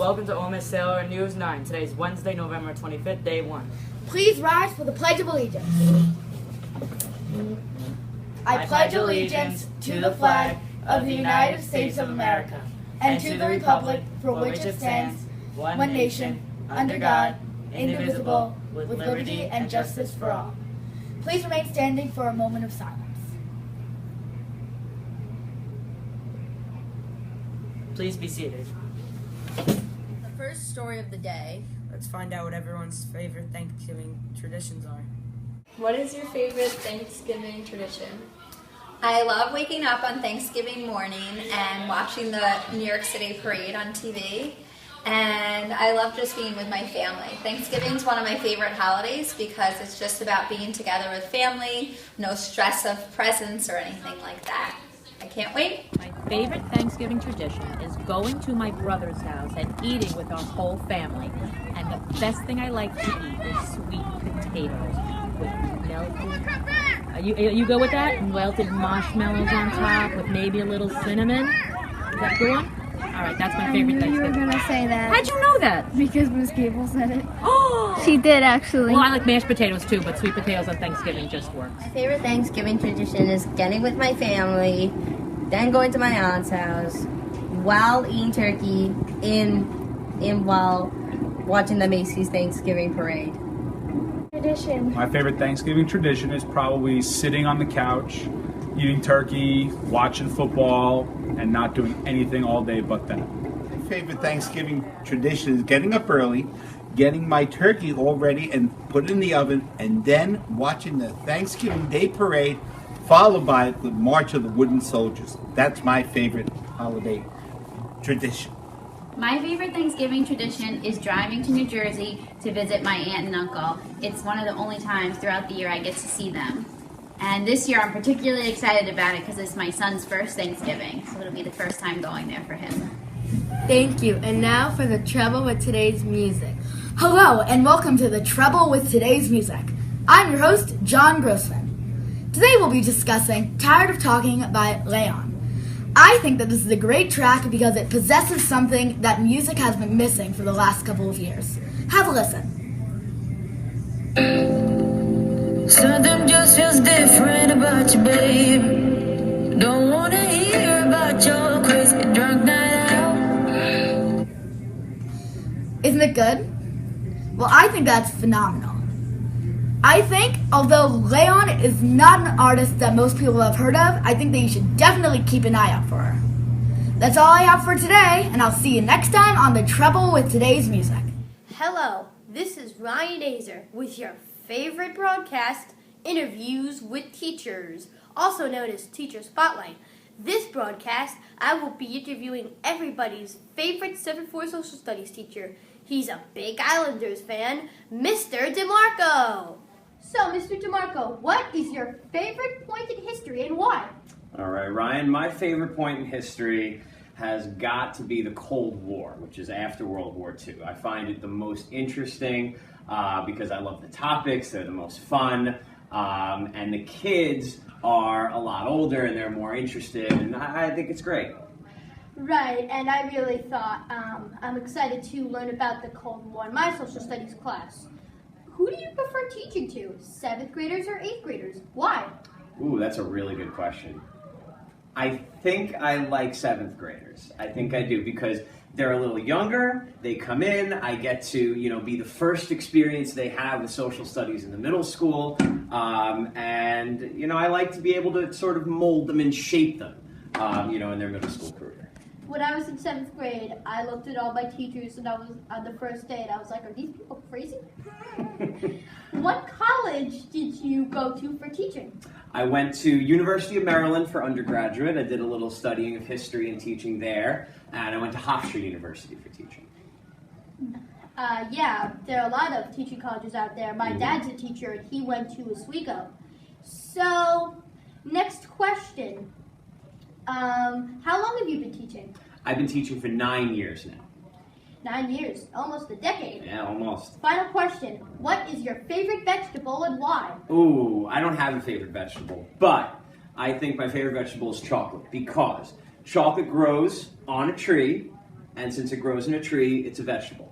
Welcome to OMS Sailor News 9. Today is Wednesday, November 25th, day 1. Please rise for the Pledge of Allegiance. I pledge allegiance to the flag of the United States of America and to the republic for which it stands, one nation, under God, indivisible, with liberty and justice for all. Please remain standing for a moment of silence. Please be seated. The first story of the day. Let's find out what everyone's favorite Thanksgiving traditions are. What is your favorite Thanksgiving tradition? I love waking up on Thanksgiving morning and watching the New York City parade on TV. And I love just being with my family. Thanksgiving is one of my favorite holidays because it's just about being together with family, no stress of presents or anything like that. I can't wait. My favorite Thanksgiving tradition is going to my brother's house and eating with our whole family. And the best thing I like to eat is sweet potatoes with melted... You go with that? Melted marshmallows on top with maybe a little cinnamon? Is that a good one? All right, that's my favorite Thanksgiving. You were going to say that. How'd you know that? Because Miss Gable said it. Oh! She did, actually. Well, I like mashed potatoes too, but sweet potatoes on Thanksgiving just works. My favorite Thanksgiving tradition is getting with my family, then going to my aunt's house, while eating turkey, while watching the Macy's Thanksgiving parade. Tradition. My favorite Thanksgiving tradition is probably sitting on the couch, eating turkey, watching football, and not doing anything all day but that. My favorite Thanksgiving tradition is getting up early, getting my turkey all ready and put in the oven, and then watching the Thanksgiving Day parade, followed by the March of the Wooden Soldiers. That's my favorite holiday tradition. My favorite Thanksgiving tradition is driving to New Jersey to visit my aunt and uncle. It's one of the only times throughout the year I get to see them. And this year I'm particularly excited about it because it's my son's first Thanksgiving, so it'll be the first time going there for him. Thank you. And now for the Trouble with Today's Music. Hello, and welcome to the Trouble with Today's Music. I'm your host, John Grossman. Today we'll be discussing Tired of Talking by Leon. I think that this is a great track because it possesses something that music has been missing for the last couple of years. Have a listen. Something just feels different about you, babe. Don't wanna hear about your crazy drunk night out. Isn't it good? Well, I think that's phenomenal. I think, although Leon is not an artist that most people have heard of, I think that you should definitely keep an eye out for her. That's all I have for today, and I'll see you next time on The Trouble with Today's Music. Hello, this is Ryan Azer with your favorite broadcast, Interviews with Teachers, also known as Teacher Spotlight. This broadcast, I will be interviewing everybody's favorite 7-4 social studies teacher. He's a big Islanders fan, Mr. DeMarco. So, Mr. DeMarco, what is your favorite point in history and why? All right, Ryan, my favorite point in history has got to be the Cold War, which is after World War II. I find it the most interesting because I love the topics, they're the most fun, and the kids are a lot older and they're more interested, and I think it's great. Right, and I really thought, I'm excited to learn about the Cold War in my social studies class. Who do you prefer teaching to, 7th graders or 8th graders? Why? Ooh, that's a really good question. I think I like 7th graders. I think I do because they're a little younger, they come in, I get to, be the first experience they have with social studies in the middle school, and, I like to be able to sort of mold them and shape them, in their middle school career. When I was in 7th grade, I looked at all my teachers and I was on the first day and I was like, are these people crazy? What college did you go to for teaching? I went to University of Maryland for undergraduate. I did a little studying of history and teaching there, and I went to Hofstra University for teaching. Yeah, there are a lot of teaching colleges out there. My dad's a teacher and he went to Oswego. So, next question. How long have you been teaching? I've been teaching for 9 years now. 9 years, almost a decade. Yeah, almost. Final question. What is your favorite vegetable and why? Ooh, I don't have a favorite vegetable, but I think my favorite vegetable is chocolate because chocolate grows on a tree And since it grows in a tree, it's a vegetable.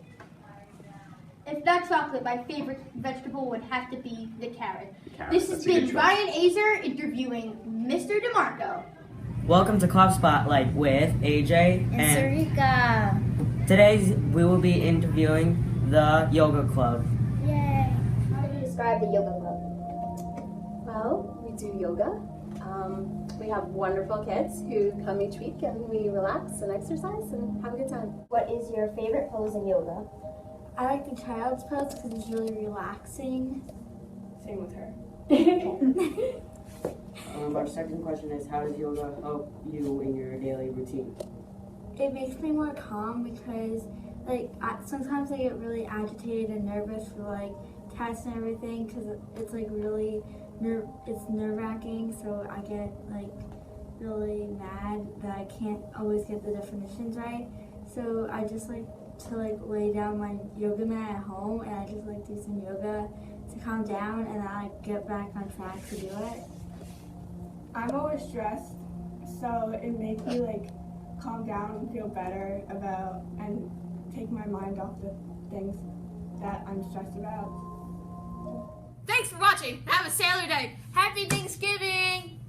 If not chocolate, my favorite vegetable would have to be the carrot. Carrot, This has that's a good been choice. Ryan Azer interviewing Mr. DeMarco. Welcome to Club Spotlight with AJ And and Sarika. today we will be interviewing the Yoga Club. Yay. How do you describe the yoga club? Well, we do yoga. We have wonderful kids who come each week and we relax and exercise and have a good time. What is your favorite pose in yoga? I like the child's pose because it's really relaxing. Same with her. Our second question is, how does yoga help you in your daily routine? It makes me more calm because sometimes I get really agitated and nervous for tests and everything because it's really it's nerve-wracking, so I get really mad that I can't always get the definitions right. So I just like to lay down my yoga mat at home and I just do some yoga to calm down, and then I get back on track to do it. I'm always stressed, so it makes me calm down and feel better about and take my mind off the things that I'm stressed about. Thanks for watching. Have a sailor day. Happy Thanksgiving!